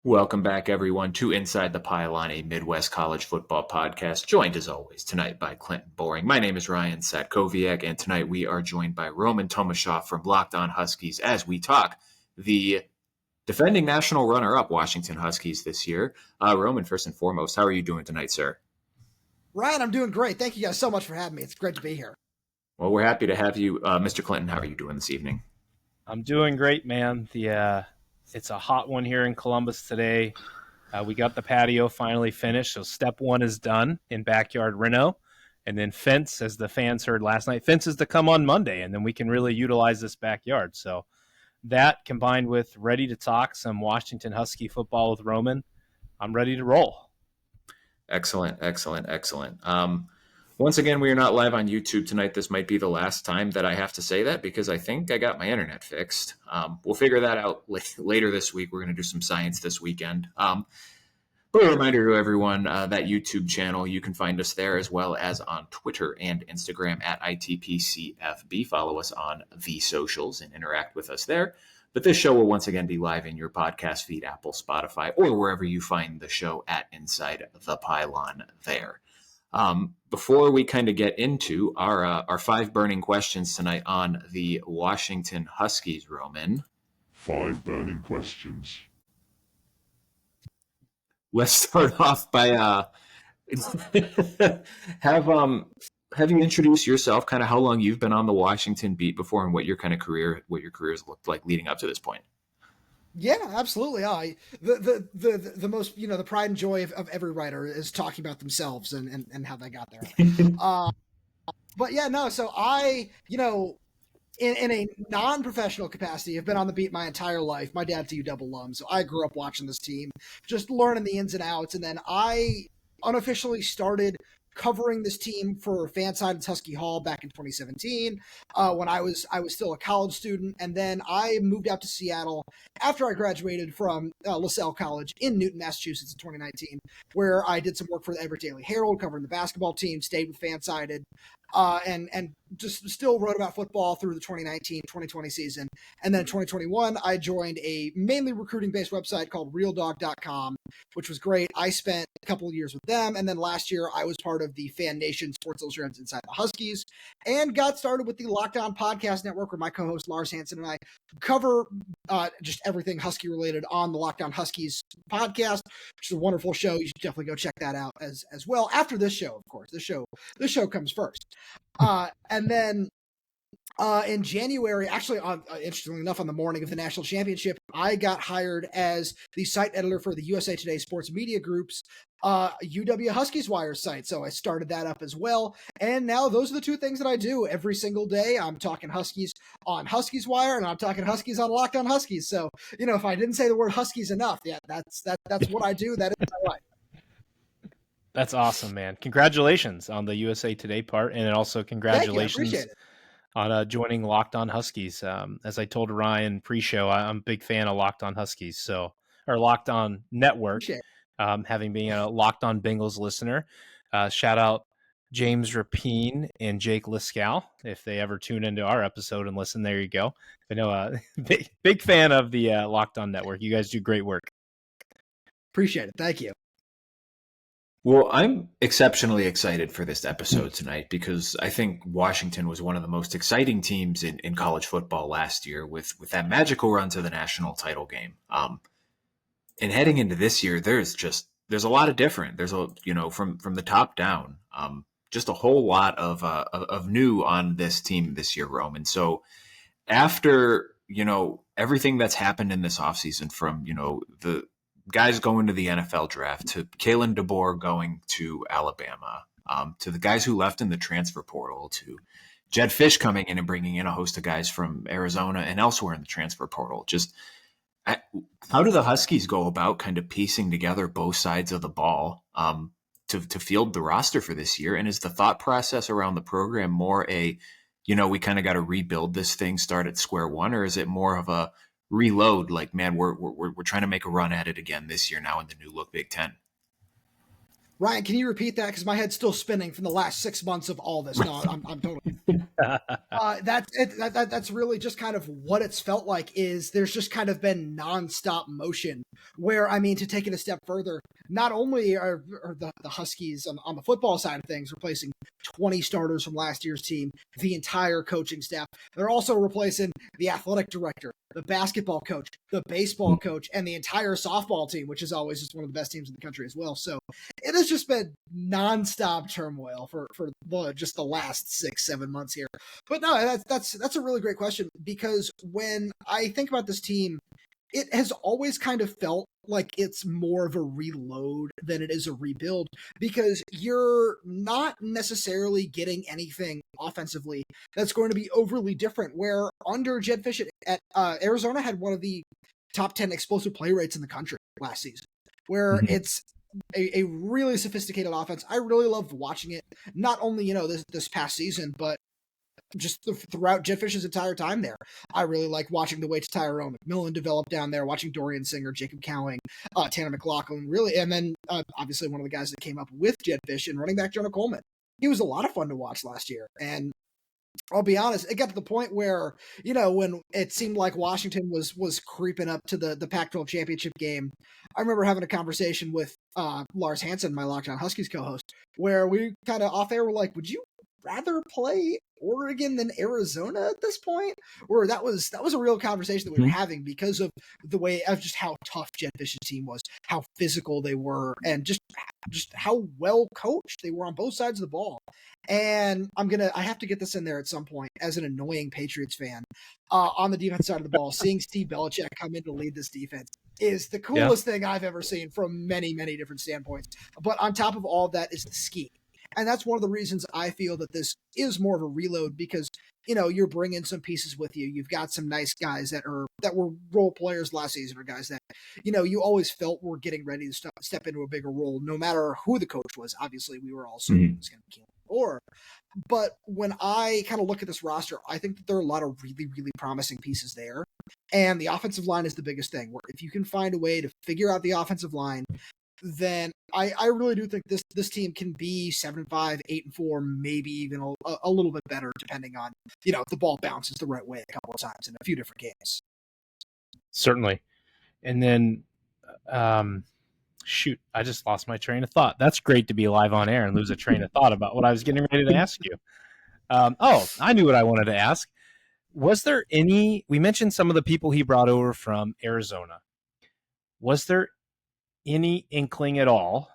Welcome back, everyone, to Inside the Pylon, a Midwest college football podcast, joined as always tonight by Clinton Boring. My name is Ryan Satkowiak, and tonight we are joined by Roman Tomashoff from Locked On Huskies as we talk the defending national runner-up Washington Huskies this year. Roman, first and foremost, how are you doing tonight, sir? Ryan, I'm doing great. Thank you guys so much for having me. It's great to be here. Well, we're happy to have you. Mr. Clinton, how are you doing this evening? I'm doing great, man. It's a hot one here in Columbus today. We got the patio finally finished, so step one is done in backyard reno. And then fence, as the fans heard last night, fence is to come on Monday, and then we can really utilize this backyard. So that combined with ready to talk some Washington Husky football with Roman, I'm ready to roll. Excellent. Once again, we are not live on YouTube tonight. This might be the last time that I have to say that because I think I got my internet fixed. We'll figure that out later this week. We're going to do some science this weekend. But a reminder to everyone, that YouTube channel, you can find us there as well as on Twitter and Instagram at ITPCFB. Follow us on the socials and interact with us there. But this show will once again be live in your podcast feed, Apple, Spotify, or wherever you find the show at Inside the Pylon there. Before we kind of get into our 5 burning questions tonight on the Washington Huskies, Roman. 5 burning questions. Let's start off by have you introduced yourself, kind of how long you've been on the Washington beat before, and what your career's looked like leading up to this point. Yeah, absolutely. The most, the pride and joy of every writer is talking about themselves and how they got there. But yeah, no. So I, in a non-professional capacity, have been on the beat my entire life. My dad's a UW alum, so I grew up watching this team, just learning the ins and outs. And then I unofficially started covering this team for Fanside's Husky Hall back in 2017 when I was still a college student. And then I moved out to Seattle after I graduated from LaSalle College in Newton, Massachusetts in 2019, where I did some work for the Everett Daily Herald covering the basketball team, stayed with Fansided, and just still wrote about football through the 2019-2020 season. And then in 2021, I joined a mainly recruiting-based website called RealDog.com, which was great. I spent a couple of years with them, and then last year I was part of the Fan Nation Sports Illustrated's Inside the Huskies, and got started with the Locked On Podcast Network, where my co-host Lars Hansen and I cover just everything Husky-related on the Locked On Huskies podcast, which is a wonderful show. You should definitely go check that out as well. After this show, of course. This show comes first. And then in January, actually, interestingly enough, on the morning of the national championship, I got hired as the site editor for the USA Today Sports Media Group's UW Huskies Wire site. So I started that up as well. And now those are the 2 things that I do every single day. I'm talking Huskies on Huskies Wire, and I'm talking Huskies on Locked On Huskies. So, if I didn't say the word Huskies enough, yeah, that's what I do. That is my life. That's awesome, man. Congratulations on the USA Today part, and also congratulations on joining Locked On Huskies. As I told Ryan pre-show, I'm a big fan of Locked On Huskies, or Locked On Network, having been a Locked On Bengals listener. Shout out James Rapine and Jake Liskow if they ever tune into our episode and listen. There you go. I know, big fan of the Locked On Network. You guys do great work. Appreciate it. Thank you. Well, I'm exceptionally excited for this episode tonight because I think Washington was one of the most exciting teams in college football last year with that magical run to the national title game. And heading into this year, there's a lot of different. There's from the top down, just a whole lot of new on this team this year, Roman. So after everything that's happened in this offseason, from the guys going to the NFL draft, to Kalen DeBoer going to Alabama, to the guys who left in the transfer portal, to Jedd Fisch coming in and bringing in a host of guys from Arizona and elsewhere in the transfer portal. How do the Huskies go about kind of piecing together both sides of the ball to field the roster for this year? And is the thought process around the program more we kind of got to rebuild this thing, start at square one, or is it more of a reload, like, man, we're trying to make a run at it again this year now in the new look Big Ten? Ryan, can you repeat that? Because my head's still spinning from the last 6 months of all this. No, I'm totally. That's it. That's really just kind of what it's felt like. Is there's just kind of been nonstop motion where, I mean, to take it a step further, not only are the Huskies on the football side of things replacing 20 starters from last year's team, the entire coaching staff, they're also replacing the athletic director, the basketball coach, the baseball coach, and the entire softball team, which is always just one of the best teams in the country as well. So it has just been nonstop turmoil for just the last 6-7 months here. But no, that's a really great question, because when I think about this team, it has always kind of felt like it's more of a reload than it is a rebuild, because you're not necessarily getting anything offensively that's going to be overly different. Where under Jedd Fisch at Arizona had one of the top 10 explosive play rates in the country last season, where it's a really sophisticated offense. I really loved watching it, not only, this past season, but just throughout Jedd Fisch's entire time there. I really like watching the way Tyrone McMillan developed down there, watching Dorian Singer, Jacob Cowing, Tanner McLaughlin, really, and then obviously one of the guys that came up with Jedd Fisch and running back Jonah Coleman. He was a lot of fun to watch last year, and I'll be honest, it got to the point where, when it seemed like Washington was creeping up to the Pac-12 championship game, I remember having a conversation with Lars Hansen, my Locked On Huskies co-host, where we kind of off air were like, would you rather play Oregon than Arizona at this point? Or that was a real conversation that we were having, because of the way of just how tough Jedd Fisch's team was, how physical they were, and just how well coached they were on both sides of the ball. And I have to get this in there at some point as an annoying Patriots fan. On the defense side of the ball, seeing Steve Belichick come in to lead this defense is the coolest thing I've ever seen from many, many different standpoints. But on top of all of that is the scheme. And that's one of the reasons I feel that this is more of a reload, because, you're bringing some pieces with you. You've got some nice guys that were role players last season, or guys that, you always felt were getting ready to step into a bigger role, no matter who the coach was. Obviously, we were all assuming it was going to be Keelan. But when I kind of look at this roster, I think that there are a lot of really, really promising pieces there. And the offensive line is the biggest thing, where if you can find a way to figure out the offensive line, then I really do think this team can be 7-5, 8-4, maybe even a little bit better, depending on, if the ball bounces the right way a couple of times in a few different games. Certainly. And then, shoot, I just lost my train of thought. That's great to be live on air and lose a train of thought about what I was getting ready to ask you. I knew what I wanted to ask. Was there we mentioned some of the people he brought over from Arizona. Was there any inkling at all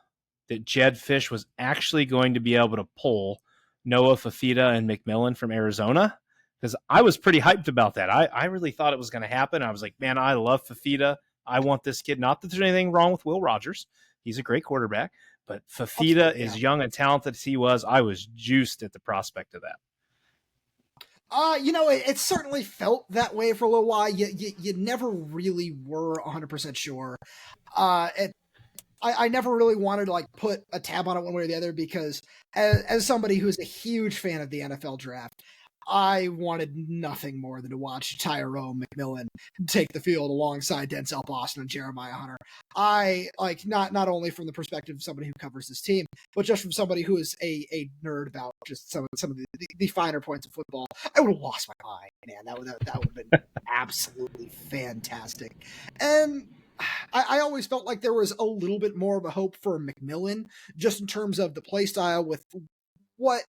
that Jedd Fisch was actually going to be able to pull Noah Fifita and McMillan from Arizona? Because I was pretty hyped about that. I really thought it was going to happen. I was like, man, I love Fifita. I want this kid. Not that there's anything wrong with Will Rogers. He's a great quarterback. But Fifita, as young and talented as he was, I was juiced at the prospect of that. It certainly felt that way for a little while. You never really were 100% sure. I never really wanted to put a tab on it one way or the other, because as somebody who's a huge fan of the NFL draft, I wanted nothing more than to watch Tyrone McMillan take the field alongside Denzel Boston and Jeremiah Hunter. I not only from the perspective of somebody who covers this team, but just from somebody who is a nerd about just some of the finer points of football. I would have lost my mind, man. That would have been absolutely fantastic. And I always felt like there was a little bit more of a hope for McMillan, just in terms of the play style with what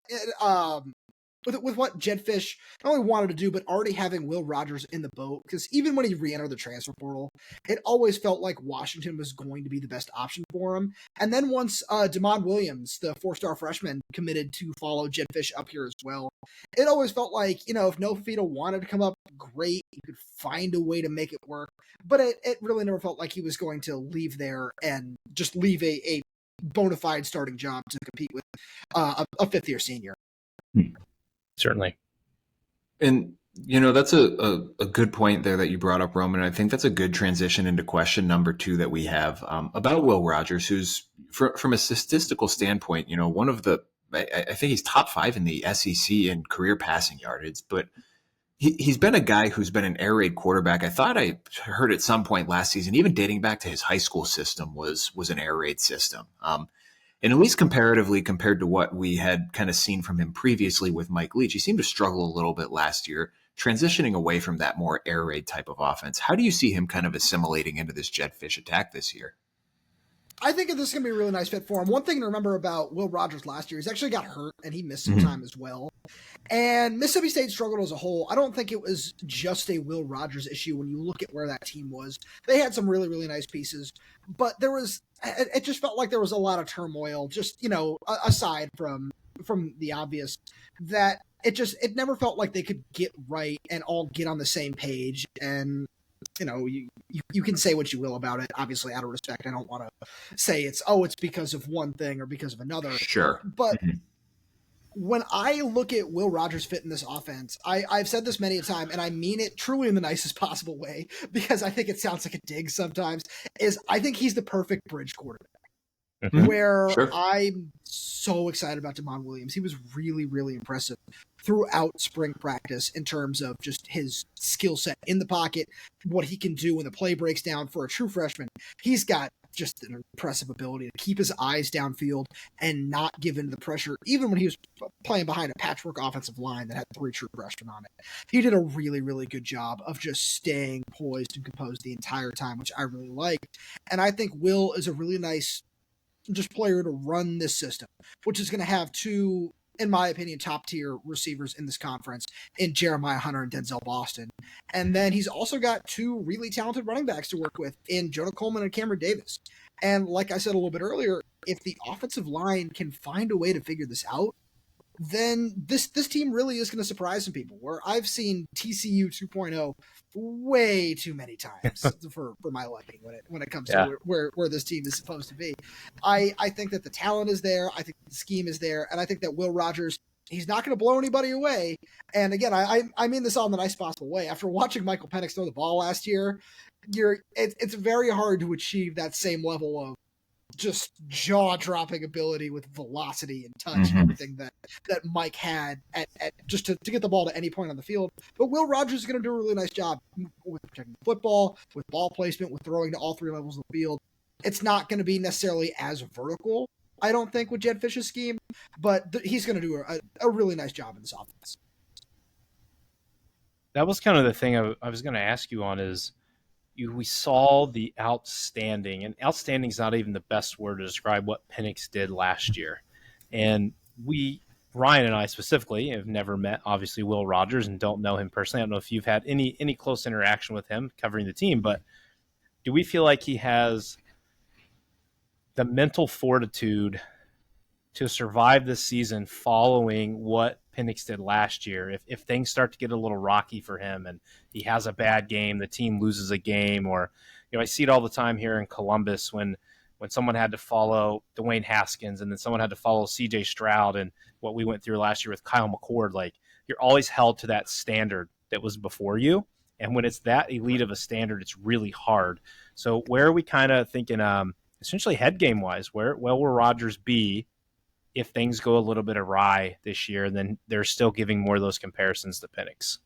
Jedd Fisch not only wanted to do, but already having Will Rogers in the boat. Because even when he re-entered the transfer portal, it always felt like Washington was going to be the best option for him. And then once Damon Williams, the 4-star freshman, committed to follow Jedd Fisch up here as well, it always felt like, if Noah Fifita wanted to come up, great, you could find a way to make it work. But it really never felt like he was going to leave there and just leave a bona fide starting job to compete with a fifth-year senior. Certainly. And, that's a good point there that you brought up, Roman. I think that's a good transition into question number 2 that we have about Will Rogers, who's, from a statistical standpoint, one of the, I think he's top 5 in the SEC in career passing yardage, but he's been a guy who's been an air raid quarterback. I thought I heard at some point last season, even dating back to his high school system, was an air raid system. And at least comparatively, compared to what we had kind of seen from him previously with Mike Leach, he seemed to struggle a little bit last year. transitioning away from that more air raid type of offense. How do you see him kind of assimilating into this Jedd Fisch attack this year? I think this is going to be a really nice fit for him. One thing to remember about Will Rogers last year, he's actually got hurt and he missed some time as well. And Mississippi State struggled as a whole. I don't think it was just a Will Rogers issue when you look at where that team was. They had some really, really nice pieces, but it just felt like there was a lot of turmoil, just, aside from the obvious, that it never felt like they could get right and all get on the same page. And you can say what you will about it. Obviously, out of respect, I don't want to say it's because of one thing or because of another. Sure. But when I look at Will Rogers fit in this offense, I've said this many a time, and I mean it truly in the nicest possible way, because I think it sounds like a dig sometimes, is I think he's the perfect bridge quarterback. Where I'm so excited about Damon Williams. He was really, really impressive throughout spring practice in terms of just his skill set in the pocket, what he can do when the play breaks down for a true freshman. He's got just an impressive ability to keep his eyes downfield and not give in to the pressure, even when he was playing behind a patchwork offensive line that had 3 true freshmen on it. He did a really, really good job of just staying poised and composed the entire time, which I really liked. And I think Will is a really nice just player to run this system, which is going to have 2, in my opinion, top tier receivers in this conference in Jeremiah Hunter and Denzel Boston. And then he's also got 2 really talented running backs to work with in Jonah Coleman and Cameron Davis. And like I said a little bit earlier, if the offensive line can find a way to figure this out, then this team really is going to surprise some people, where I've seen TCU 2.0 way too many times for my liking when it comes to where this team is supposed to be. I think that the talent is there. I think the scheme is there. And I think that Will Rogers, he's not going to blow anybody away. And again, I mean this all in the nice possible way. After watching Michael Penix throw the ball last year, it's very hard to achieve that same level of just jaw-dropping ability with velocity and touch and everything that Mike had at just to get the ball to any point on the field. But Will Rogers is going to do a really nice job with protecting the football, with ball placement, with throwing to all 3 levels of the field. It's not going to be necessarily as vertical, I don't think, with Jedd Fisch's scheme, but he's going to do a really nice job in this offense. That was kind of the thing I was going to ask you on is, we saw the outstanding, and outstanding is not even the best word to describe what Penix did last year. And Ryan and I specifically, have never met, obviously, Will Rogers and don't know him personally. I don't know if you've had any close interaction with him covering the team, but do we feel like he has the mental fortitude to survive this season following what Penix did last year? If things start to get a little rocky for him and he has a bad game, the team loses a game, or I see it all the time here in Columbus when someone had to follow Dwayne Haskins and then someone had to follow CJ Stroud, and what we went through last year with Kyle McCord, like, you're always held to that standard that was before you. And when it's that elite of a standard, it's really hard. So where are we kind of thinking, essentially head game wise, where will Rogers be if things go a little bit awry this year, and then they're still giving more of those comparisons to Penix?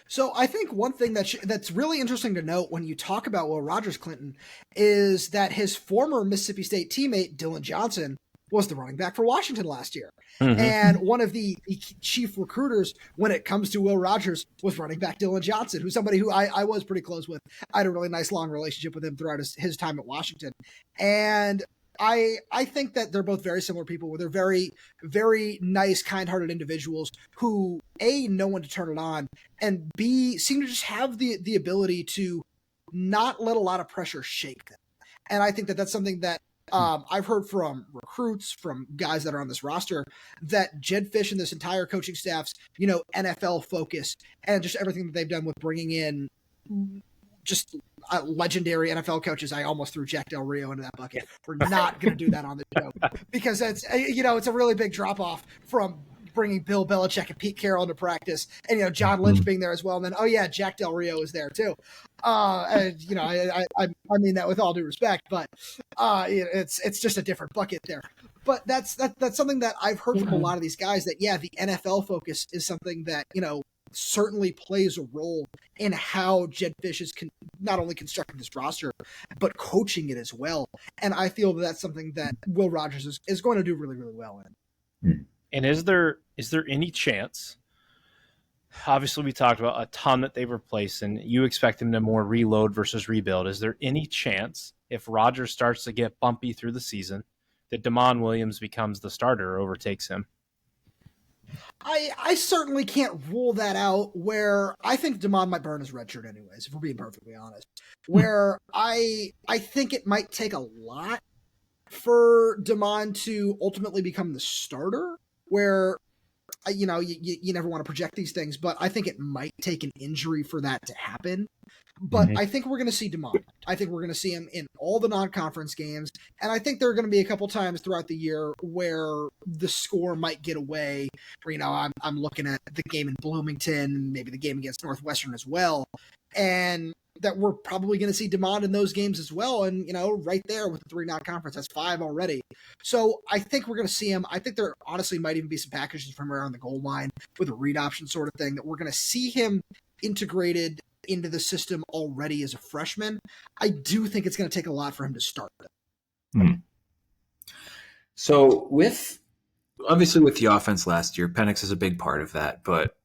So I think one thing that's really interesting to note when you talk about Will Rogers, Clinton, is that his former Mississippi State teammate, Dylan Johnson, was the running back for Washington last year. And one of the chief recruiters when it comes to Will Rogers was running back Dylan Johnson, who's somebody who I was pretty close with. I had a really nice long relationship with him throughout his time at Washington. And I think that they're both very similar people, where they're very, very nice, kind-hearted individuals who, A, know when to turn it on, and B, seem to just have the ability to not let a lot of pressure shake them. And I think that that's something that I've heard from recruits, from guys that are on this roster, that Jedd Fisch and this entire coaching staff's, NFL focus and just everything that they've done with bringing in just legendary NFL coaches. I almost threw Jack Del Rio into that bucket. We're not going to do that on the show because it's a really big drop off from bringing Bill Belichick and Pete Carroll into practice, and John Lynch being there as well. And then Jack Del Rio is there too. I mean that with all due respect, but it's just a different bucket there. But that's something that I've heard from a lot of these guys, that the NFL focus is something that certainly plays a role in how Jedd Fisch is not only constructing this roster, but coaching it as well. And I feel that that's something that Will Rogers is going to do really, really well in. And is there any chance obviously we talked about a ton that they've replaced, and you expect them to more reload versus rebuild. Is there any chance, if Rodgers starts to get bumpy through the season, that Damon Williams becomes the starter or overtakes him? I certainly can't rule that out, where I think Damon might burn his red shirt anyways, if we're being perfectly honest. Where I think it might take a lot for Damon to ultimately become the starter, where you never want to project these things, but I think it might take an injury for that to happen. But I think we're going to see Damon. I think we're going to see him in all the non-conference games, and I think there are going to be a couple times throughout the year where the score might get away. Where I'm looking at the game in Bloomington, maybe the game against Northwestern as well, and that we're probably going to see Damon in those games as well. And right there with the 3 non-conference, that's 5 already. So I think we're going to see him. I think there honestly might even be some packages from around the goal line with a read option sort of thing that we're going to see him integrated into the system already as a freshman. I do think it's going to take a lot for him to start. So obviously with the offense last year, Penix is a big part of that, but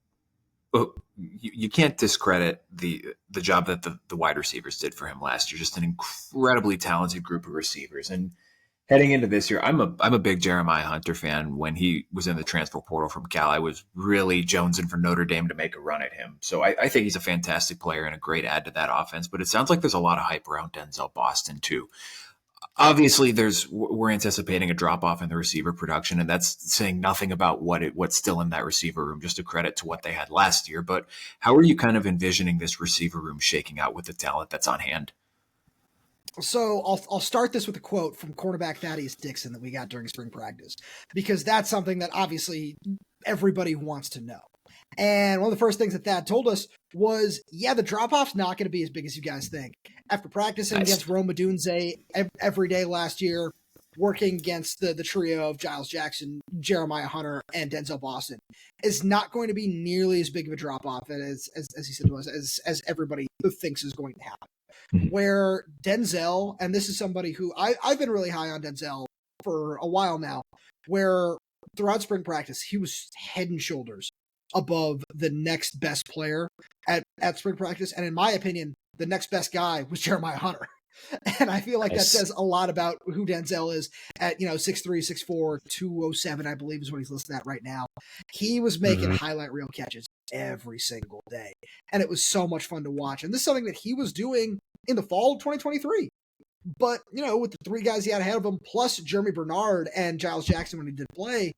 you can't discredit the job that the wide receivers did for him last year. Just an incredibly talented group of receivers. And heading into this year, I'm a big Jeremiah Hunter fan. When he was in the transfer portal from Cal, I was really jonesing for Notre Dame to make a run at him. So I think he's a fantastic player and a great add to that offense. But it sounds like there's a lot of hype around Denzel Boston too. Obviously, we're anticipating a drop off in the receiver production, and that's saying nothing about what's still in that receiver room. Just a credit to what they had last year. But how are you kind of envisioning this receiver room shaking out with the talent that's on hand? So I'll start this with a quote from cornerback Thaddeus Dixon that we got during spring practice, because that's something that obviously everybody wants to know. And one of the first things that Thad told us was, the drop-off's not going to be as big as you guys think. After practicing against Rome Odunze every day last year, working against the trio of Giles Jackson, Jeremiah Hunter, and Denzel Boston, is not going to be nearly as big of a drop-off as he said to us, as everybody thinks is going to happen. Mm-hmm. Where Denzel, and this is somebody who I've been really high on Denzel for a while now, where throughout spring practice, he was head and shoulders above the next best player at spring practice. And in my opinion, the next best guy was Jeremiah Hunter. And I feel like that says a lot about who Denzel is at, 6'3", 6'4", 207, I believe is what he's listed at right now. He was making highlight reel catches every single day. And it was so much fun to watch. And this is something that he was doing in the fall of 2023. But, with the 3 guys he had ahead of him, plus Jeremy Bernard and Giles Jackson when he did play,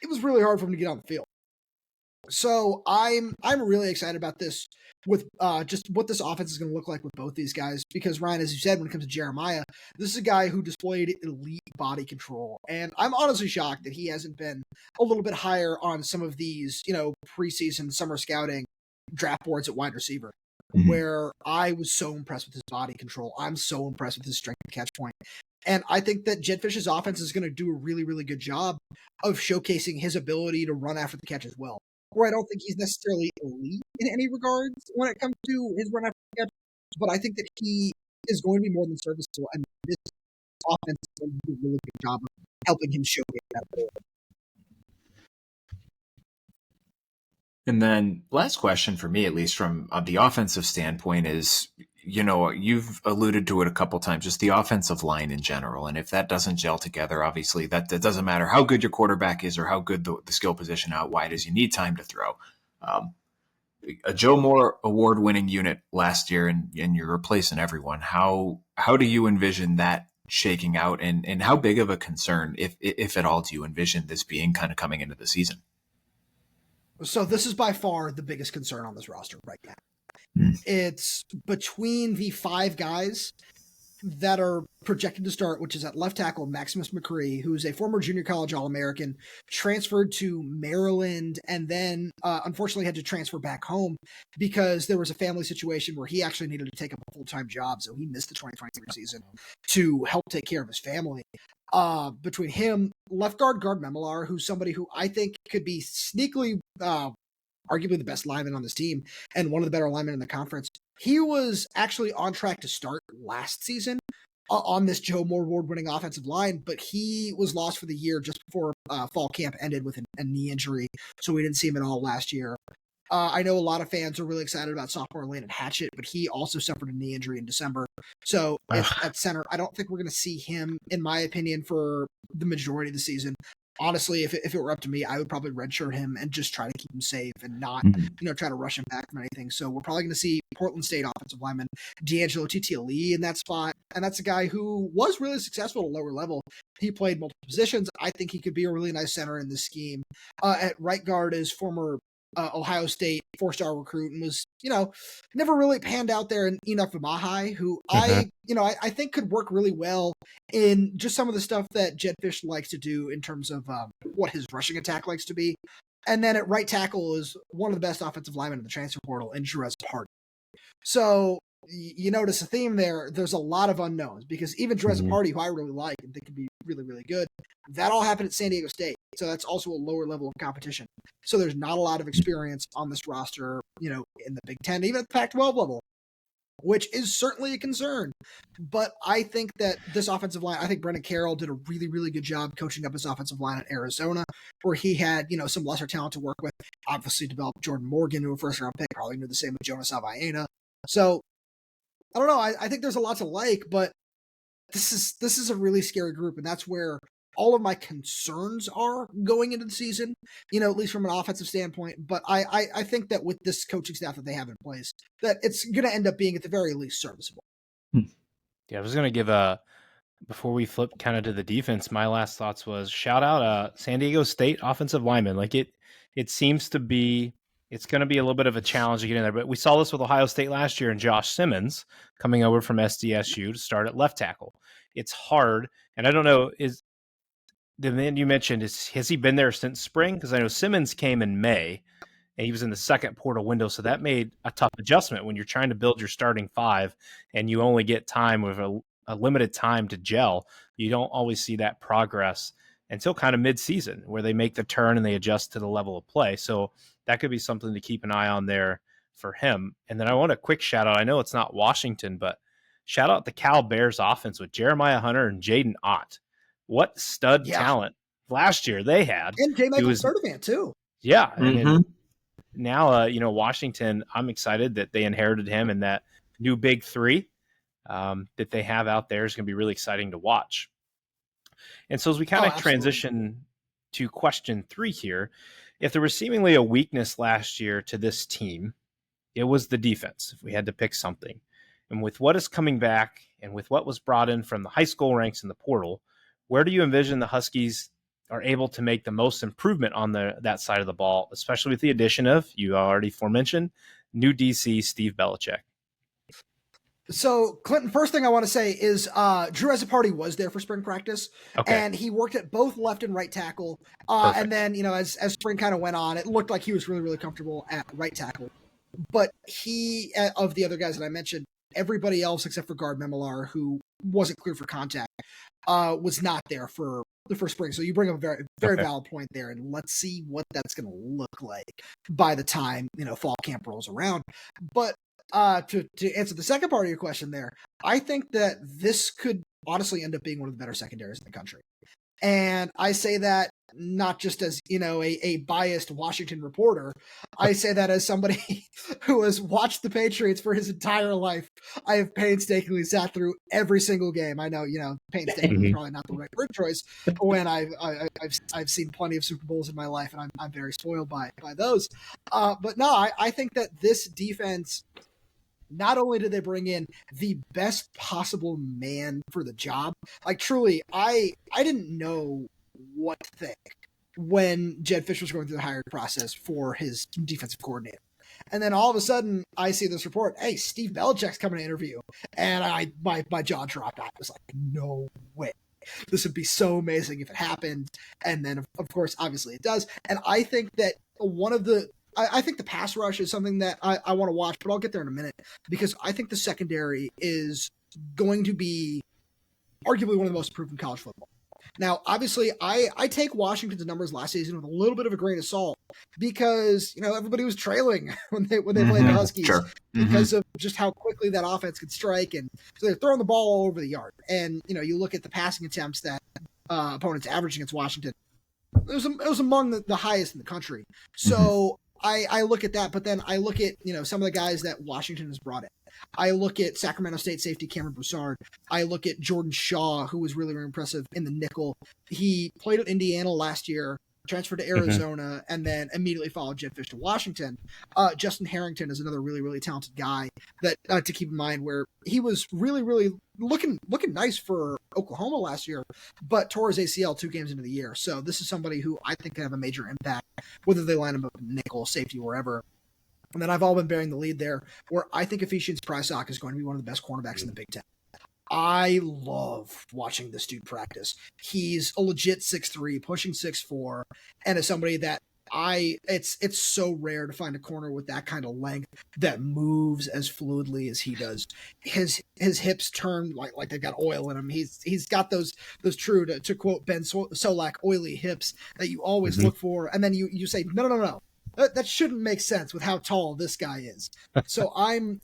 it was really hard for him to get on the field. So I'm really excited about this with just what this offense is going to look like with both these guys. Because, Ryan, as you said, when it comes to Jeremiah, this is a guy who displayed elite body control. And I'm honestly shocked that he hasn't been a little bit higher on some of these, preseason summer scouting draft boards at wide receiver, where I was so impressed with his body control. I'm so impressed with his strength to catch point. And I think that Jedd Fisch's offense is going to do a really, really good job of showcasing his ability to run after the catch as well. Where I don't think he's necessarily elite in any regards when it comes to his run after the catch, but I think that he is going to be more than serviceable, and this offense is going to do a really good job of helping him showcase that ability. And then last question for me, at least from the offensive standpoint, is, you've alluded to it a couple times, just the offensive line in general. And if that doesn't gel together, obviously that doesn't matter how good your quarterback is or how good the skill position out wide is, you need time to throw. A Joe Moore award-winning unit last year, and you're replacing everyone. How do you envision that shaking out, and how big of a concern, if at all, do you envision this being kind of coming into the season? So this is by far the biggest concern on this roster right now. It's between the 5 guys that are projected to start, which is at left tackle, Maximus McCree, who's a former junior college All-American, transferred to Maryland, and then unfortunately had to transfer back home because there was a family situation where he actually needed to take up a full-time job, so he missed the 2023 season to help take care of his family. Between him, left guard Memelar, who's somebody who I think could be sneakily arguably the best lineman on this team and one of the better linemen in the conference. He was actually on track to start last season on this Joe Moore award-winning offensive line, but he was lost for the year just before fall camp ended with a knee injury, so we didn't see him at all last year. I know a lot of fans are really excited about sophomore Landon Hatchett, but he also suffered a knee injury in December. So at center, I don't think we're going to see him, in my opinion, for the majority of the season. Honestly, if it were up to me, I would probably redshirt him and just try to keep him safe and not, try to rush him back from anything. So we're probably going to see Portland State offensive lineman D'Angelo Titiali in that spot. And that's a guy who was really successful at a lower level. He played multiple positions. I think he could be a really nice center in this scheme. At right guard is former Ohio State 4-star recruit and was, never really panned out there in Enoch Vamahai, who I think could work really well in just some of the stuff that Jedd Fisch likes to do in terms of what his rushing attack likes to be. And then at right tackle is one of the best offensive linemen in the transfer portal in Jerez Party. So you notice a theme there. There's a lot of unknowns because even Jerez Party, who I really like and think could be really, really good, that all happened at San Diego State. So that's also a lower level of competition. So there's not a lot of experience on this roster, in the Big Ten, even at the Pac-12 level, which is certainly a concern. But I think that this offensive line, I think Brendan Carroll did a really, really good job coaching up his offensive line at Arizona, where he had, some lesser talent to work with. Obviously developed Jordan Morgan, who a first-round pick, probably knew the same with Jonas Avaiena. So I don't know. I think there's a lot to like, but this is a really scary group, and that's where all of my concerns are going into the season, at least from an offensive standpoint. But I think that with this coaching staff that they have in place, that it's going to end up being at the very least serviceable. Yeah, I was going to give before we flip kind of to the defense, my last thoughts was shout out San Diego State offensive lineman. Like it seems to be, it's going to be a little bit of a challenge to get in there, but we saw this with Ohio State last year and Josh Simmons coming over from SDSU to start at left tackle. It's hard. And I don't know, is the man you mentioned, has he been there since spring? Because I know Simmons came in May and he was in the second portal window. So that made a tough adjustment when you're trying to build your starting five and you only get time with a limited time to gel. You don't always see that progress until kind of mid-season where they make the turn and they adjust to the level of play. So that could be something to keep an eye on there for him. And then I want a quick shout out. I know it's not Washington, but shout out the Cal Bears offense with Jeremiah Hunter and Jaden Ott. What stud talent last year they had. And J. Michael Sturdivant too. Yeah. And now, Washington, I'm excited that they inherited him and that new big three that they have out there is going to be really exciting to watch. And so as we kind of transition to question 3 here, if there was seemingly a weakness last year to this team, it was the defense, if we had to pick something. And with what is coming back and with what was brought in from the high school ranks in the portal, where do you envision the Huskies are able to make the most improvement on that side of the ball, especially with the addition of, you already aforementioned, new DC Steve Belichick? So, Clinton, first thing I want to say is Drew Party was there for spring practice, and he worked at both left and right tackle. And then, as spring kind of went on, it looked like he was really, really comfortable at right tackle. But he, of the other guys that I mentioned, everybody else except for guard Memelar, who wasn't clear for contact, was not there for the first spring. So you bring up a very, very valid point there, and let's see what that's going to look like by the time, fall camp rolls around. But to answer the second part of your question there, I think that this could honestly end up being one of the better secondaries in the country. And I say that not just as, a biased Washington reporter. I say that as somebody who has watched the Patriots for his entire life. I have painstakingly sat through every single game. I know, painstakingly is probably not the right word choice when I've seen plenty of Super Bowls in my life, and I'm very spoiled by those. But no, I think that this defense, not only did they bring in the best possible man for the job, like truly, I didn't know what to think when Jedd Fisch was going through the hiring process for his defensive coordinator. And then all of a sudden I see this report, hey, Steve Belichick's coming to interview. And my jaw dropped. I was like, no way. This would be so amazing if it happened. And then of course, obviously it does. And I think that I think the pass rush is something that I want to watch, but I'll get there in a minute, because I think the secondary is going to be arguably one of the most improved in college football. Now, obviously, I take Washington's numbers last season with a little bit of a grain of salt because, everybody was trailing when they played the Huskies because of just how quickly that offense could strike. And so they're throwing the ball all over the yard. And, you look at the passing attempts that opponents averaged against Washington, it was among the highest in the country. So I look at that, but then I look at, some of the guys that Washington has brought in. I look at Sacramento State safety Cameron Broussard. I look at Jordan Shaw, who was really, really impressive in the nickel. He played at Indiana last year, transferred to Arizona, and then immediately followed Jedd Fisch to Washington. Justin Harrington is another really, really talented guy that to keep in mind, where he was really, really looking nice for Oklahoma last year, but tore his ACL 2 games into the year. So this is somebody who I think can have a major impact, whether they line him up in nickel, safety, wherever. And then I've all been bearing the lead there, where I think Ephesians Prysock is going to be one of the best cornerbacks in the Big Ten. I love watching this dude practice. He's a legit 6'3", pushing 6'4", and is somebody that it's so rare to find a corner with that kind of length that moves as fluidly as he does. His hips turn like they've got oil in them. He's got those true, to quote Ben Solak, oily hips that you always look for, and then you say no. That shouldn't make sense with how tall this guy is. So I'm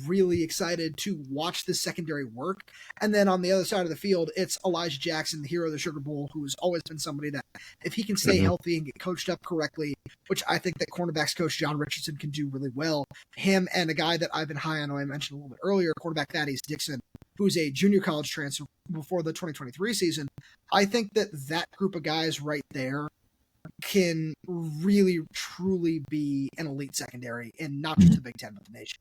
really excited to watch this secondary work. And then on the other side of the field, it's Elijah Jackson, the hero of the Sugar Bowl, who has always been somebody that, if he can stay healthy and get coached up correctly, which I think that cornerbacks coach John Richardson can do really well, him and a guy that I've been high on, who I mentioned a little bit earlier, quarterback Thaddeus Dixon, who's a junior college transfer before the 2023 season, I think that group of guys right there can really, truly be an elite secondary in not just the Big Ten, but the nation.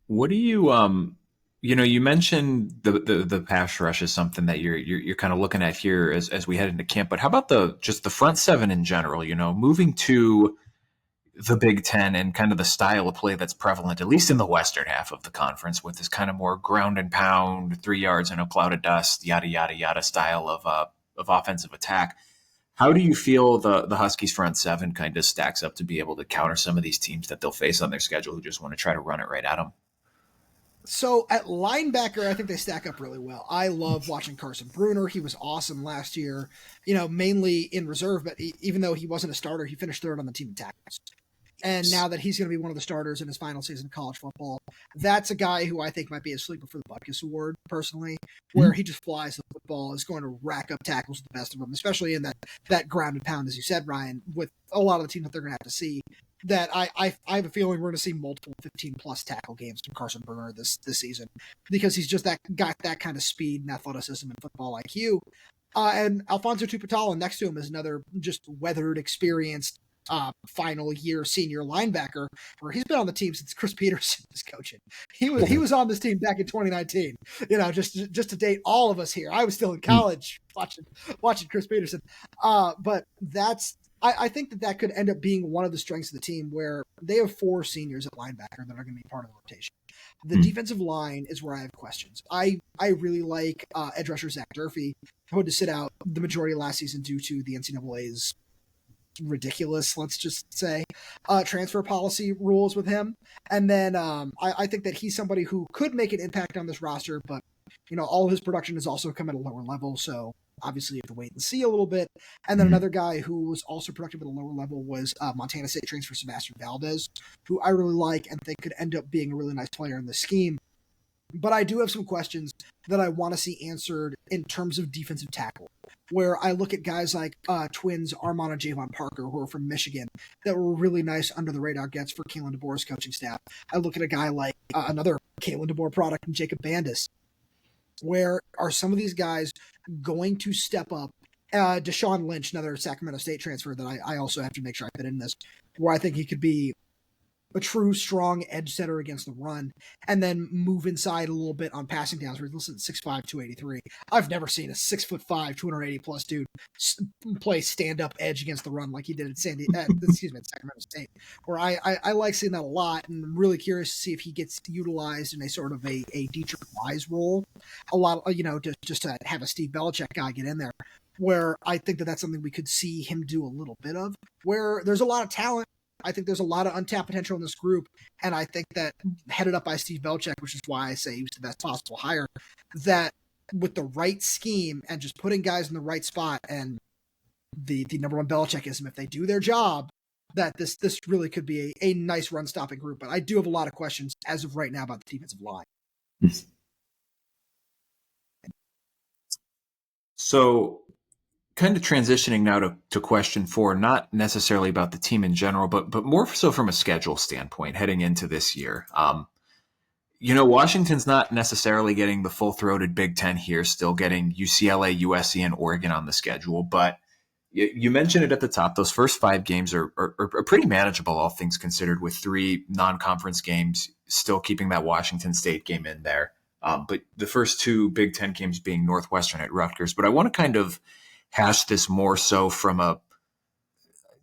What do you, you mentioned the pass rush is something that you're kind of looking at here as we head into camp, but how about just the front seven in general, moving to the Big Ten and kind of the style of play that's prevalent, at least in the western half of the conference, with this kind of more ground and pound, 3 yards in a cloud of dust, yada, yada, yada style of offensive attack. How do you feel the Huskies front seven kind of stacks up to be able to counter some of these teams that they'll face on their schedule who just want to try to run it right at them? So at linebacker, I think they stack up really well. I love watching Carson Bruner. He was awesome last year, mainly in reserve, but even though he wasn't a starter, he finished third on the team in tackles. And now that he's going to be one of the starters in his final season of college football, that's a guy who I think might be a sleeper for the Butkus Award, personally, where he just flies the football, is going to rack up tackles with the best of them, especially in that ground and pound, as you said, Ryan, with a lot of the teams that they're going to have to see. That I have a feeling we're going to see multiple 15-plus tackle games from Carson Bruner this season, because he's just got that kind of speed and athleticism and football IQ. And Alfonso Tuputala next to him is another just weathered, experienced, final year senior linebacker, where he's been on the team since Chris Peterson was coaching. He was on this team back in 2019. Just to date all of us here. I was still in college watching Chris Peterson. But I think that could end up being one of the strengths of the team, where they have 4 seniors at linebacker that are going to be part of the rotation. The defensive line is where I have questions. I really like edge rusher Zach Durfee, who had to sit out the majority of last season due to the NCAA's ridiculous, let's just say, transfer policy rules with him. And then I think that he's somebody who could make an impact on this roster, but all of his production has also come at a lower level, so obviously you have to wait and see a little bit. And then another guy who was also productive at a lower level was Montana State transfer Sebastian Valdez, who I really like and think could end up being a really nice player in the scheme. But I do have some questions that I want to see answered in terms of defensive tackle, where I look at guys like twins Armand and Javon Parker, who are from Michigan, that were really nice under the radar gets for Kalen DeBoer's coaching staff. I look at a guy like another Kalen DeBoer product, Jacob Bandis. Where are some of these guys going to step up? Deshaun Lynch, another Sacramento State transfer that I also have to make sure I fit in this, where I think he could be a true strong edge setter against the run, and then move inside a little bit on passing downs, where he's listed at 6'5", 283. I've never seen a 6'5", 280+ dude play stand-up edge against the run like he did at Sacramento State, where I like seeing that a lot, and I'm really curious to see if he gets utilized in a sort of a Dietrich Wise role, a lot, just to have a Steve Belichick guy get in there, where I think that's something we could see him do a little bit of, where there's a lot of talent. I think there's a lot of untapped potential in this group, and I think that headed up by Steve Belichick, which is why I say he was the best possible hire, that with the right scheme and just putting guys in the right spot, and the number one Belichickism, if they do their job, that this really could be a nice run-stopping group. But I do have a lot of questions as of right now about the defensive line. So kind of transitioning now to question 4, not necessarily about the team in general, but more so from a schedule standpoint heading into this year. Washington's not necessarily getting the full-throated Big Ten here, still getting UCLA, USC, and Oregon on the schedule. But you mentioned it at the top. Those first 5 games are pretty manageable, all things considered, with 3 non-conference games, still keeping that Washington State game in there. But the first 2 Big Ten games being Northwestern at Rutgers. But I want to kind of hash this more so from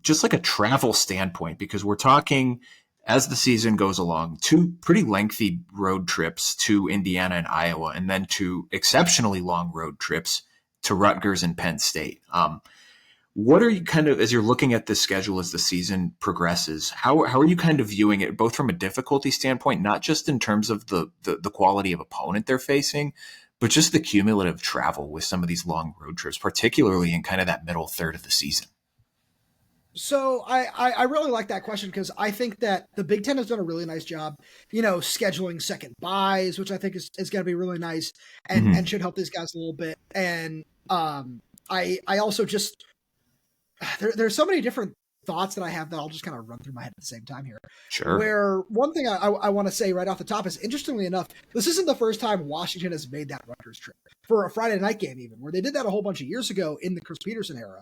just like a travel standpoint, because we're talking, as the season goes along, 2 pretty lengthy road trips to Indiana and Iowa, and then 2 exceptionally long road trips to Rutgers and Penn State. What are you kind of, as you're looking at this schedule as the season progresses, how are you kind of viewing it, both from a difficulty standpoint, not just in terms of the quality of opponent they're facing, but just the cumulative travel with some of these long road trips, particularly in kind of that middle third of the season? So I really like that question, because I think that the Big Ten has done a really nice job, scheduling second buys, which I think is going to be really nice and should help these guys a little bit. And I also just there's so many different thoughts that I have that I'll just kind of run through my head at the same time here. Sure. Where one thing I want to say right off the top is, interestingly enough, this isn't the first time Washington has made that Rutgers trip for a Friday night game, even, where they did that a whole bunch of years ago in the Chris Peterson era.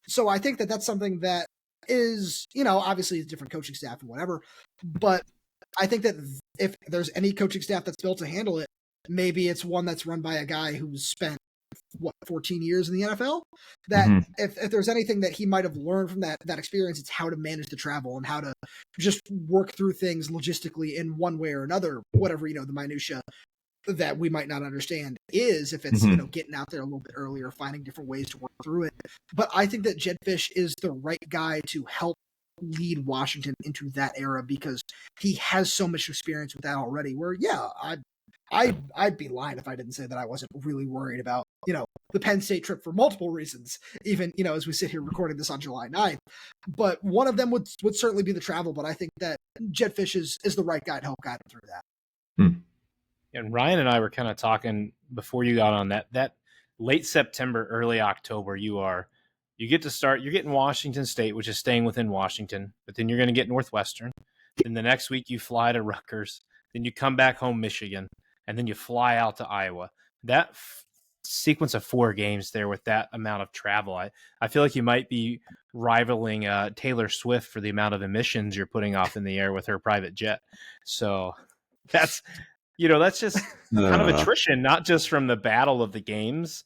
So I think that that's something that is, obviously it's different coaching staff and whatever, but I think that if there's any coaching staff that's built to handle it, maybe it's one that's run by a guy who's spent 14 years in the NFL, that if there's anything that he might have learned from that experience, it's how to manage the travel and how to just work through things logistically in one way or another, whatever, the minutia that we might not understand is, if it's, getting out there a little bit earlier, finding different ways to work through it. But I think that Jedd Fisch is the right guy to help lead Washington into that era, because he has so much experience with that already, where, I'd be lying if I didn't say that I wasn't really worried about, the Penn State trip for multiple reasons, even, as we sit here recording this on July 9th. But one of them would certainly be the travel. But I think that Jedd Fisch is the right guy to help guide him through that. And Ryan and I were kind of talking before you got on that late September, early October, you're getting Washington State, which is staying within Washington, but then you're going to get Northwestern. Then the next week you fly to Rutgers, then you come back home, Michigan, and then you fly out to Iowa. That sequence of 4 games there with that amount of travel, I feel like you might be rivaling Taylor Swift for the amount of emissions you're putting off in the air with her private jet. So that's just kind of attrition, not just from the battle of the games,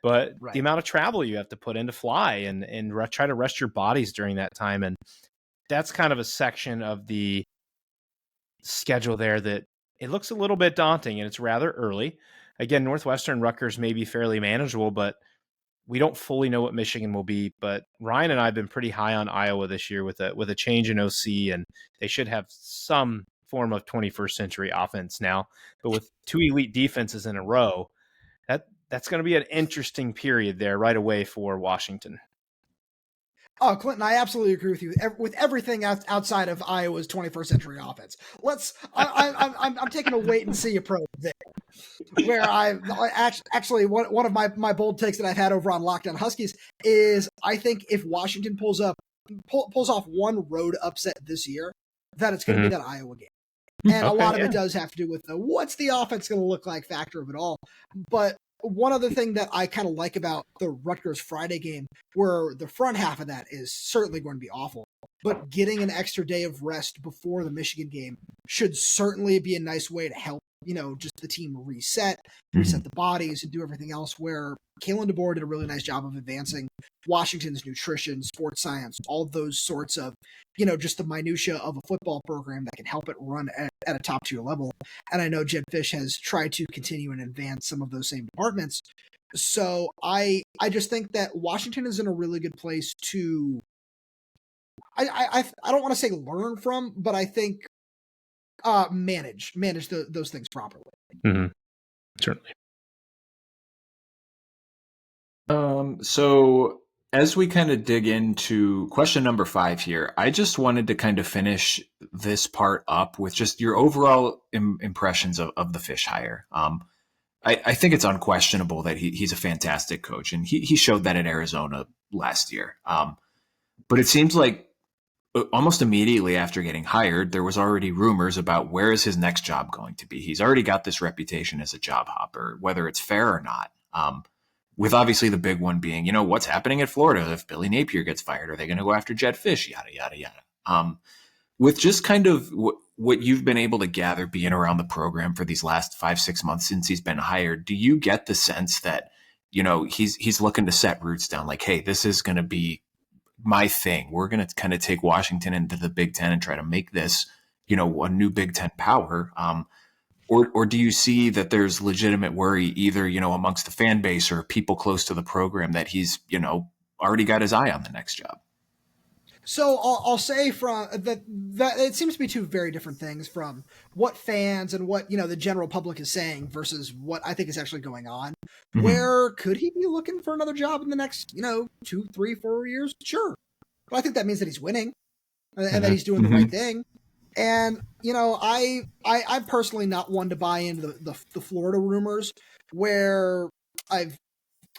but the amount of travel you have to put in to fly and try to rest your bodies during that time. And that's kind of a section of the schedule there that it looks a little bit daunting, and it's rather early. Again, Northwestern, Rutgers may be fairly manageable, but we don't fully know what Michigan will be. But Ryan and I have been pretty high on Iowa this year with a change in OC, and they should have some form of 21st century offense now. But with 2 elite defenses in a row, that's going to be an interesting period there right away for Washington. Oh, Clinton, I absolutely agree with you with everything outside of Iowa's 21st century offense. I'm taking a wait and see approach there, where I actually one of my bold takes that I've had over on Locked On Huskies is, I think if Washington pulls off one road upset this year, that it's going to be that Iowa game. And a lot of it does have to do with the what's the offense going to look like factor of it all. But one other thing that I kind of like about the Rutgers Friday game, where the front half of that is certainly going to be awful, but getting an extra day of rest before the Michigan game should certainly be a nice way to help, just the team reset the bodies and do everything else, where Kalen DeBoer did a really nice job of advancing Washington's nutrition, sports science, all those sorts of, just the minutia of a football program that can help it run at a top tier level. And I know Jedd Fisch has tried to continue and advance some of those same departments. So I just think that Washington is in a really good place to, I don't want to say learn from, but I think manage those things properly. Certainly. So as we kind of dig into question number 5 here, I just wanted to kind of finish this part up with just your overall impressions of the Fisch hire. I think it's unquestionable that he's a fantastic coach, and he showed that at Arizona last year. But it seems like almost immediately after getting hired, there was already rumors about where is his next job going to be. He's already got this reputation as a job hopper, whether it's fair or not. With obviously the big one being, what's happening at Florida if Billy Napier gets fired? Are they going to go after Jedd Fisch? Yada, yada, yada. With just kind of what you've been able to gather being around the program for these last 5-6 months since he's been hired, do you get the sense that, he's looking to set roots down like, hey, this is going to be my thing. We're going to kind of take Washington into the Big Ten and try to make this, a new Big Ten power. Or do you see that there's legitimate worry either, amongst the fan base or people close to the program that he's, already got his eye on the next job? So I'll say from that it seems to be two very different things from what fans and what, the general public is saying versus what I think is actually going on. Mm-hmm. Where could he be looking for another job in the next, 2, 3, 4 years? Sure. But I think that means that he's winning and that he's doing the right thing. And, I'm personally not one to buy into the Florida rumors where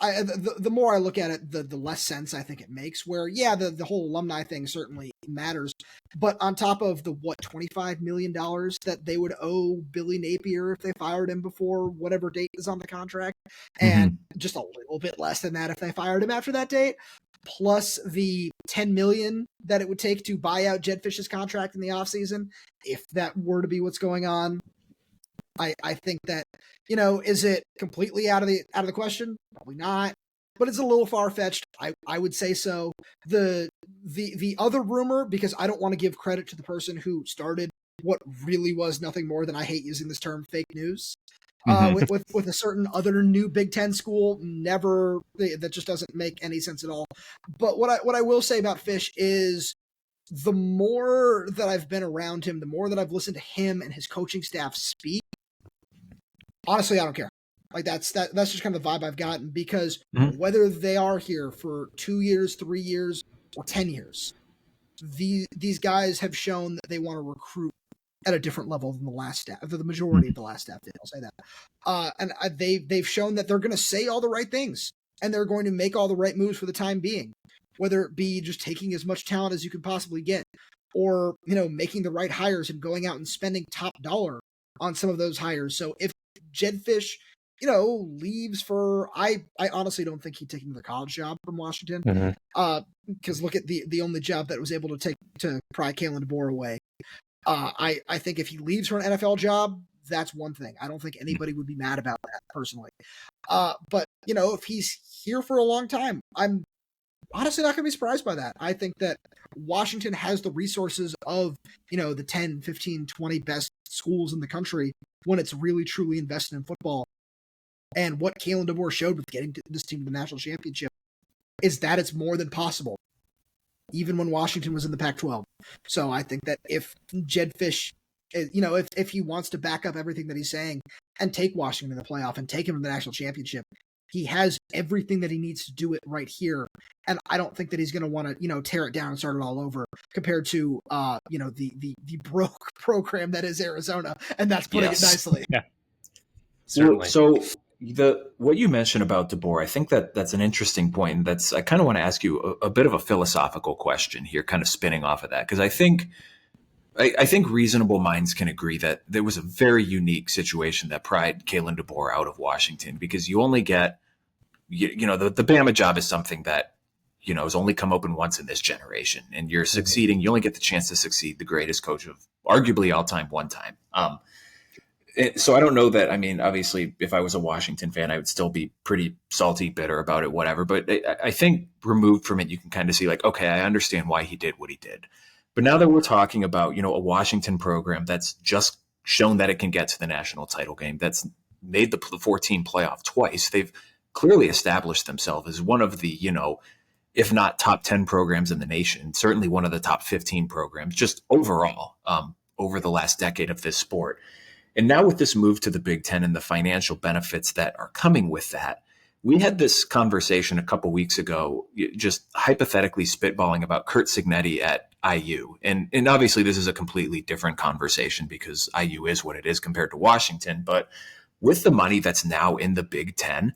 the more I look at it, the less sense I think it makes. Where, yeah, the whole alumni thing certainly matters, but on top of the $25 million that they would owe Billy Napier if they fired him before whatever date is on the contract, and just a little bit less than that if they fired him after that date, plus the $10 million that it would take to buy out Jedd Fisch's contract in the offseason, if that were to be what's going on. I think that, is it completely out of the question? Probably not, but it's a little far-fetched. I would say so. The other rumor, because I don't want to give credit to the person who started what really was nothing more than, I hate using this term, fake news, with a certain other new Big Ten school, that just doesn't make any sense at all. But what I will say about Fisch is, the more that I've been around him, the more that I've listened to him and his coaching staff speak, honestly, I don't care. Like that's just kind of the vibe I've gotten, because whether they are here for 2 years, 3 years, or 10 years, these guys have shown that they want to recruit at a different level than the last staff, the majority of the last staff did. I'll say that. And they've shown that they're going to say all the right things and they're going to make all the right moves for the time being, whether it be just taking as much talent as you could possibly get, or, making the right hires and going out and spending top dollar on some of those hires. So if Jedd Fisch, leaves for, I honestly don't think he'd take another college job from Washington. Because look at the only job that was able to pry Kalen DeBoer away. I think if he leaves for an NFL job, that's one thing. I don't think anybody would be mad about that personally. But if he's here for a long time, I'm honestly not going to be surprised by that. I think that Washington has the resources of, the 10, 15, 20 best schools in the country when it's really, truly invested in football. And what Kalen DeBoer showed with getting this team to the national championship is that it's more than possible, even when Washington was in the Pac-12. So I think that if Jedd Fisch, if he wants to back up everything that he's saying and take Washington in the playoff and take him to the national championship, he has everything that he needs to do it right here. And I don't think that he's going to want to, tear it down and start it all over compared to, the broke program that is Arizona. And that's putting it nicely. Yeah, certainly. So what you mentioned about DeBoer, I think that's an interesting point. And I kind of want to ask you a bit of a philosophical question here, kind of spinning off of that. Because I think reasonable minds can agree that there was a very unique situation that pried Kalen DeBoer out of Washington, because you only get, the Bama job is something that, has only come open once in this generation, and you're succeeding. You only get the chance to succeed the greatest coach of arguably all time, one time. So I don't know that, obviously if I was a Washington fan, I would still be pretty salty, bitter about it, whatever. But I think removed from it, you can kind of see like, okay, I understand why he did what he did. But now that we're talking about, a Washington program that's just shown that it can get to the national title game, that's made the 14 playoff twice, they've clearly established themselves as one of the, if not top 10 programs in the nation, certainly one of the top 15 programs just overall over the last decade of this sport. And now with this move to the Big Ten and the financial benefits that are coming with that, we had this conversation a couple weeks ago, just hypothetically spitballing about Curt Cignetti at IU. And obviously this is a completely different conversation because IU is what it is compared to Washington. But with the money that's now in the Big Ten,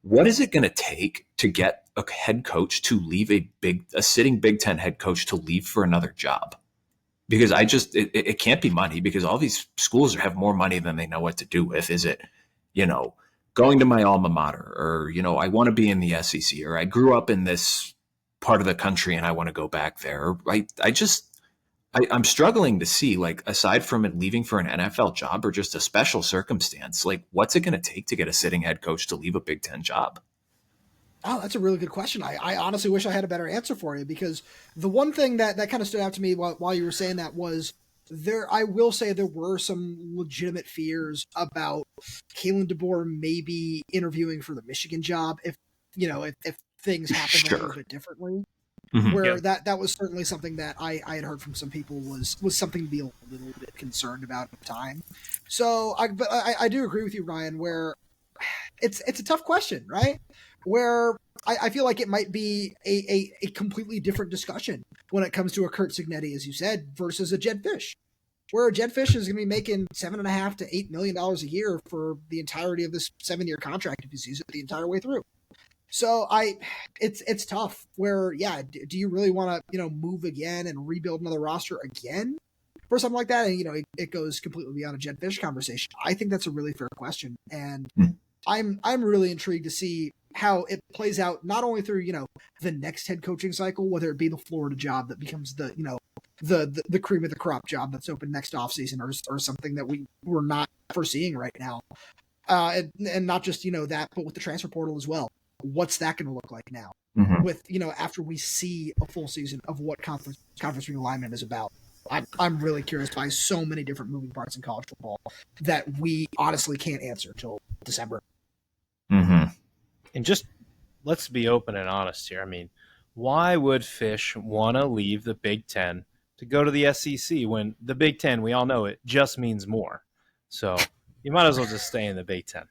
what is it going to take to get a head coach to leave a sitting Big Ten head coach to leave for another job? Because it can't be money, because all these schools have more money than they know what to do with. Is it, going to my alma mater, or, I want to be in the SEC, or I grew up in this part of the country and I want to go back there. I'm struggling to see, like, aside from it leaving for an NFL job or just a special circumstance, like, what's it going to take to get a sitting head coach to leave a Big Ten job? Oh, that's a really good question. I honestly wish I had a better answer for you, because the one thing that kind of stood out to me while you were saying that was I will say there were some legitimate fears about Kalen DeBoer maybe interviewing for the Michigan job if things happen a little bit differently. Mm-hmm. Where that was certainly something that I had heard from some people was something to be a little bit concerned about at the time. So I do agree with you, Ryan, where it's a tough question, right? Where I feel like it might be a completely different discussion when it comes to a Curt Cignetti, as you said, versus a Jedd Fisch, where a Jedd Fisch is going to be making $7.5 to $8 million a year for the entirety of this 7-year contract if he sees it the entire way through. So it's tough. Where do you really want to move again and rebuild another roster again for something like that? And it goes completely beyond a Jedd Fisch conversation. I think that's a really fair question, and I'm really intrigued to see how it plays out, not only through the next head coaching cycle, whether it be the Florida job that becomes the the cream of the crop job that's open next offseason, or something that we're not foreseeing right now, and not just that, but with the transfer portal as well. What's that going to look like now? Mm-hmm. With after we see a full season of what conference realignment is about. I'm really curious by so many different moving parts in college football that we honestly can't answer till December. Mm-hmm. And just let's be open and honest here. I mean, why would Fisch want to leave the Big Ten to go to the SEC when the Big Ten, we all know it, just means more? So you might as well just stay in the Big Ten.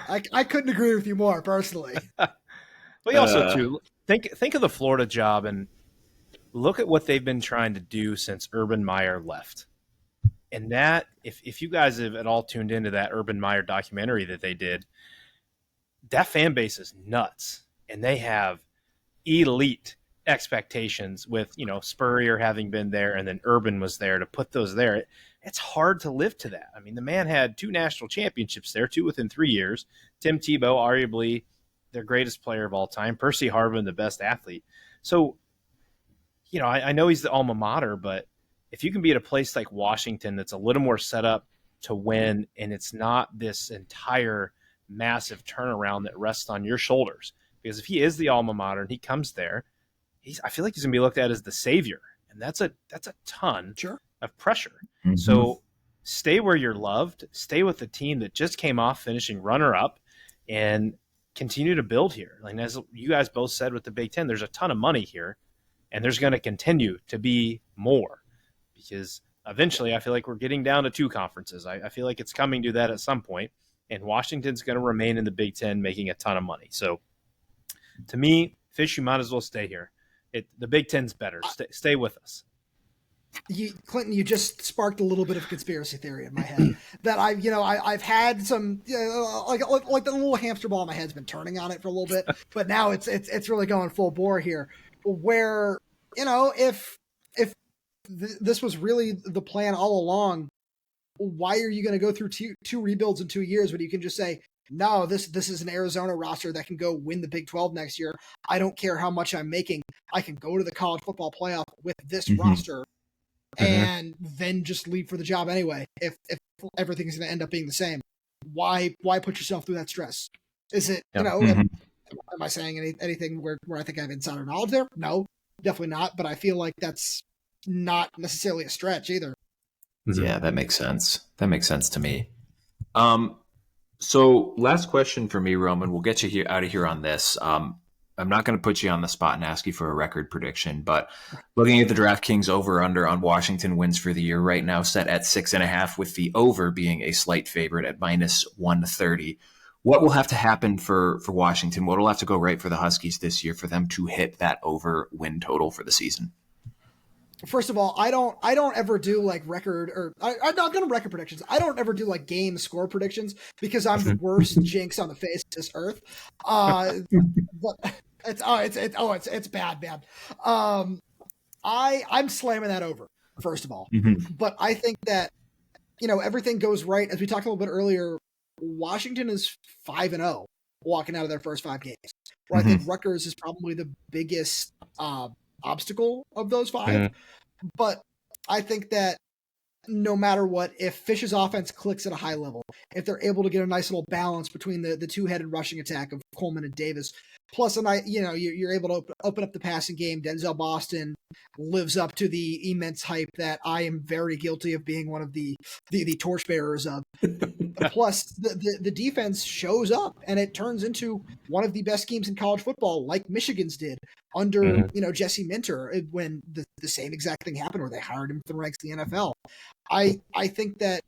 I couldn't agree with you more, personally. But also, too, think of the Florida job and look at what they've been trying to do since Urban Meyer left. And that, if you guys have at all tuned into that Urban Meyer documentary that they did, that fan base is nuts. And they have elite expectations with, Spurrier having been there and then Urban was there to put those there. It's hard to live to that. I mean, the man had 2 national championships there, 2 within 3 years. Tim Tebow, arguably their greatest player of all time. Percy Harvin, the best athlete. So, I know he's the alma mater, but if you can be at a place like Washington that's a little more set up to win, and it's not this entire massive turnaround that rests on your shoulders, because if he is the alma mater and he comes there, I feel like he's going to be looked at as the savior, and that's a ton of pressure. Mm-hmm. So stay where you're loved, stay with the team that just came off finishing runner-up, and continue to build here. Like, as you guys both said with the Big Ten, there's a ton of money here, and there's going to continue to be more, because eventually I feel like we're getting down to 2 conferences. I feel like it's coming to that at some point, and Washington's going to remain in the Big Ten making a ton of money. So to me, Fisch, you might as well stay here. The Big Ten's better. Stay with us. Clinton, you just sparked a little bit of conspiracy theory in my head that I've had some like the little hamster ball in my head's been turning on it for a little bit, but now it's really going full bore here. Where if this was really the plan all along, why are you going to go through two rebuilds in 2 years when you can just say, no, this is an Arizona roster that can go win the Big 12 next year. I don't care how much I'm making. I can go to the college football playoff with this roster and then just leave for the job anyway. If everything's going to end up being the same, why put yourself through that stress? Is it, am I saying anything where I think I have insider knowledge there? No, definitely not. But I feel like that's not necessarily a stretch either. Yeah, that makes sense. That makes sense to me. So last question for me, Roman. We'll get you out of here on this. I'm not going to put you on the spot and ask you for a record prediction, but looking at the DraftKings over-under on Washington wins for the year right now set at 6.5, with the over being a slight favorite at -130. What will have to happen for Washington? What will have to go right for the Huskies this year for them to hit that over win total for the season? first of all, I don't ever do like record or I've done record predictions. I don't ever do like game score predictions because I'm the worst jinx on the face of this earth. But it's bad, man. I'm slamming that over, first of all. But I think that, everything goes right. As we talked a little bit earlier, Washington is 5-0 walking out of their first 5 games. Where I think Rutgers is probably the biggest obstacle of those 5. But I think that no matter what, if Fisch's offense clicks at a high level, if they're able to get a nice little balance between the two-headed rushing attack of Coleman and Davis, plus you're able to open up the passing game. Denzel Boston lives up to the immense hype that I am very guilty of being one of the torchbearers of. Plus, the defense shows up, and it turns into one of the best schemes in college football, like Michigan's did under Jesse Minter, when the same exact thing happened, where they hired him from the ranks of the NFL. I think that,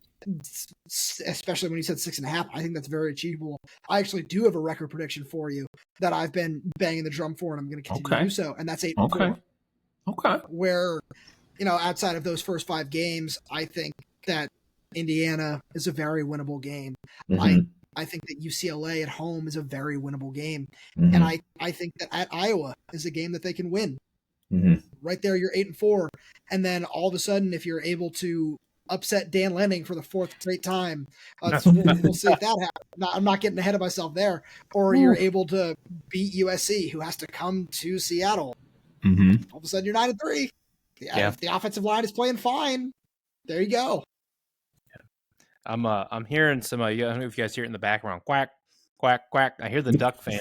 especially when you said 6.5, I think that's very achievable. I actually do have a record prediction for you that I've been banging the drum for, and I'm going to continue to do so, and that's 8-4. Okay. Where, outside of those first 5 games, I think that Indiana is a very winnable game. I think that UCLA at home is a very winnable game. And I think that at Iowa is a game that they can win. Right there, you're 8-4. And then all of a sudden, if you're able to upset Dan Lanning for the 4th straight time, we'll see if that happens. I'm not getting ahead of myself there. Or you're able to beat USC, who has to come to Seattle. All of a sudden, you're 9-3. If the offensive line is playing fine, there you go. I'm hearing some. I don't know if you guys hear it in the background. Quack, quack, quack. I hear the Duck fan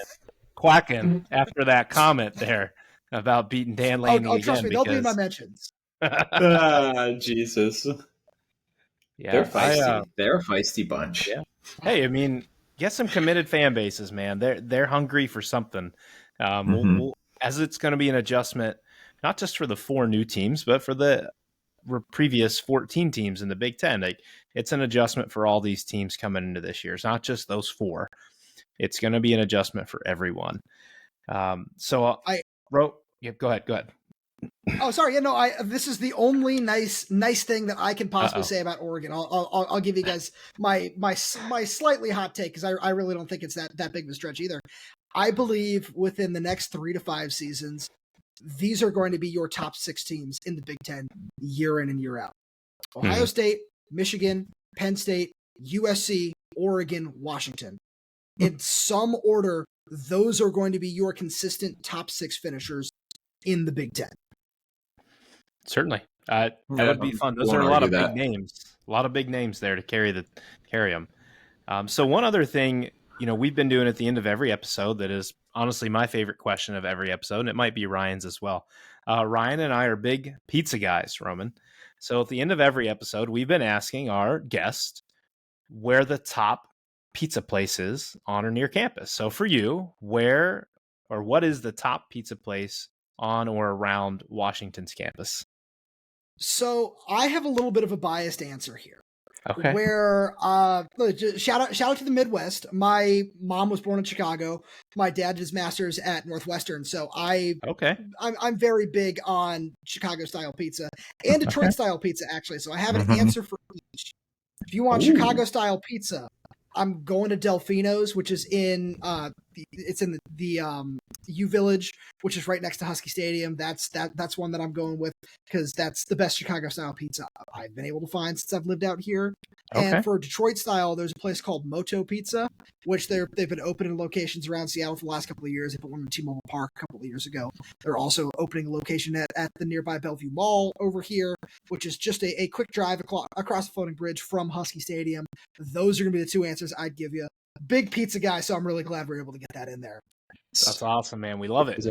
quacking after that comment there about beating Dan Lanning. Oh, trust me, they'll be in my mentions. Jesus. Yeah, they're feisty. They're a feisty bunch. Yeah. Hey, I mean, get some committed fan bases, man. They're hungry for something. As it's going to be an adjustment, not just for the 4 new teams, but for the previous 14 teams in the Big Ten. Like, it's an adjustment for all these teams coming into this year. It's not just those 4. It's going to be an adjustment for everyone. Go ahead. Oh, sorry. This is the only nice thing that I can possibly say about Oregon. I'll give you guys my slightly hot take, because I really don't think it's that big of a stretch either. I believe within the next 3 to 5 seasons, these are going to be your top 6 teams in the Big Ten year in and year out. Ohio State, Michigan, Penn State, USC, Oregon, Washington. In some order, those are going to be your consistent top 6 finishers in the Big Ten. Certainly. That would be fun. Those are a lot of big names. A lot of big names there to carry them. So one other thing, we've been doing at the end of every episode that is honestly my favorite question of every episode, and it might be Ryan's as well. Ryan and I are big pizza guys, Roman. So at the end of every episode, we've been asking our guest where the top pizza place is on or near campus. So for you, where or what is the top pizza place on or around Washington's campus? So I have a little bit of a biased answer here. Okay. Where shout out to the Midwest. My mom was born in Chicago. My dad did his master's at Northwestern. So I'm very big on Chicago style pizza and Detroit style pizza, actually. So I have an answer for each. If you want Chicago style pizza, I'm going to Delfino's, which is in the U Village, which is right next to Husky Stadium. That's one that I'm going with, because that's the best Chicago style pizza I've been able to find since I've lived out here. Okay. And for Detroit style, there's a place called Moto Pizza, which they've been opening locations around Seattle for the last couple of years. They put one in T-Mobile Park a couple of years ago. They're also opening a location at the nearby Bellevue Mall over here, which is just a quick drive across the floating bridge from Husky Stadium. Those are going to be the 2 answers I'd give you. Big pizza guy, so I'm really glad we're able to get that in there. That's awesome, man. We love it.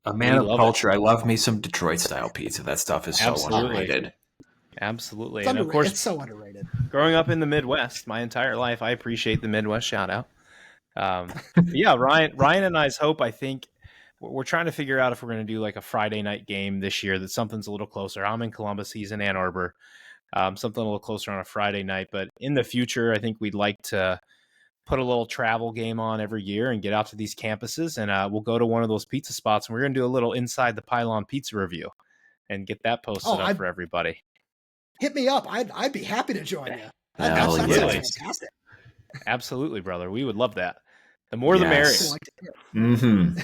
A man of culture. I love me some Detroit style pizza. That stuff is so underrated. Absolutely. And of course, it's so underrated. Growing up in the Midwest my entire life, I appreciate the Midwest shout out. Yeah, Ryan and I's hope, I think we're trying to figure out if we're going to do like a Friday night game this year, that something's a little closer. I'm in Columbus, he's in Ann Arbor. Something a little closer on a Friday night, but in the future, I think we'd like to put a little travel game on every year and get out to these campuses, and we'll go to one of those pizza spots, and we're going to do a little Inside the Pylon pizza review. and get that posted up for everybody. Hit me up. I'd be happy to join you. That sounds fantastic. Absolutely, brother. We would love that. The more the merrier. Mm-hmm.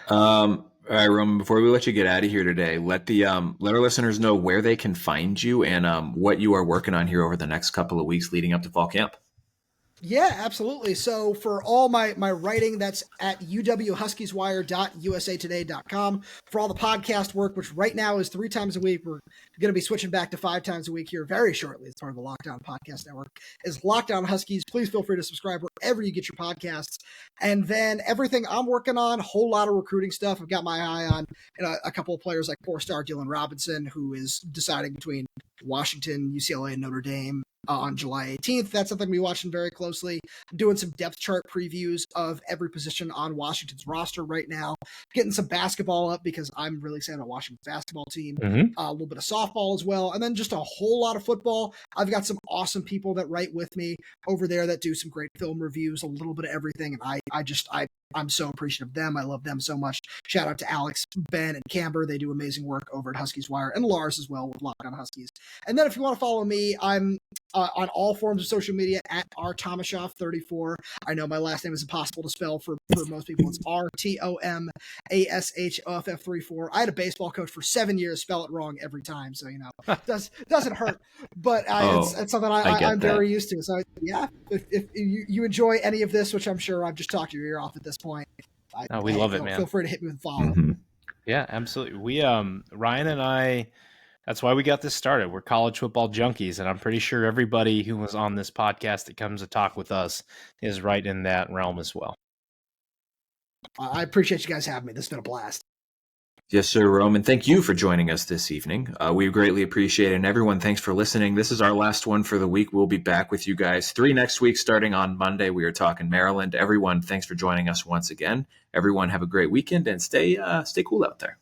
All right, Roman, before we let you get out of here today, let our listeners know where they can find you and what you are working on here over the next couple of weeks leading up to fall camp. Yeah, absolutely. So for all my writing, that's at uwhuskieswire.usatoday.com. For all the podcast work, which right now is 3 times a week, we're going to be switching back to 5 times a week here very shortly as part of the Lockdown Podcast Network, is Locked On Huskies. Please feel free to subscribe wherever you get your podcasts. And then everything I'm working on, whole lot of recruiting stuff. I've got my eye on a couple of players like 4-star Dylan Robinson, who is deciding between Washington, UCLA, and Notre Dame on July 18th. That's something we're watching very closely. I'm doing some depth chart previews of every position on Washington's roster right now. Getting some basketball up because I'm really excited about Washington's basketball team. A little bit of softball as well. And then just a whole lot of football. I've got some awesome people that write with me over there that do some great film reviews, a little bit of everything. And I'm so appreciative of them. I love them so much. Shout out to Alex, Ben, and Camber. They do amazing work over at Huskies Wire, and Lars as well with Locked On Huskies. And then if you want to follow me, I'm on all forms of social media at rtomashoff34. I know my last name is impossible to spell for most people. It's RTOMASHOFF34. I had a baseball coach for 7 years spell it wrong every time, so doesn't hurt. But it's something I'm very used to. So yeah, if you enjoy any of this, which I'm sure I've just talked your ear off at this point, we love it, man. Feel free to hit me with a follow. Mm-hmm. Yeah, absolutely. We Ryan and I, that's why we got this started. We're college football junkies, and I'm pretty sure everybody who was on this podcast that comes to talk with us is right in that realm as well. I appreciate you guys having me. This has been a blast. Yes, sir, Roman. Thank you for joining us this evening. We greatly appreciate it. And everyone, thanks for listening. This is our last one for the week. We'll be back with you guys 3 next week, starting on Monday. We are talking Maryland. Everyone, thanks for joining us once again. Everyone, have a great weekend and stay cool out there.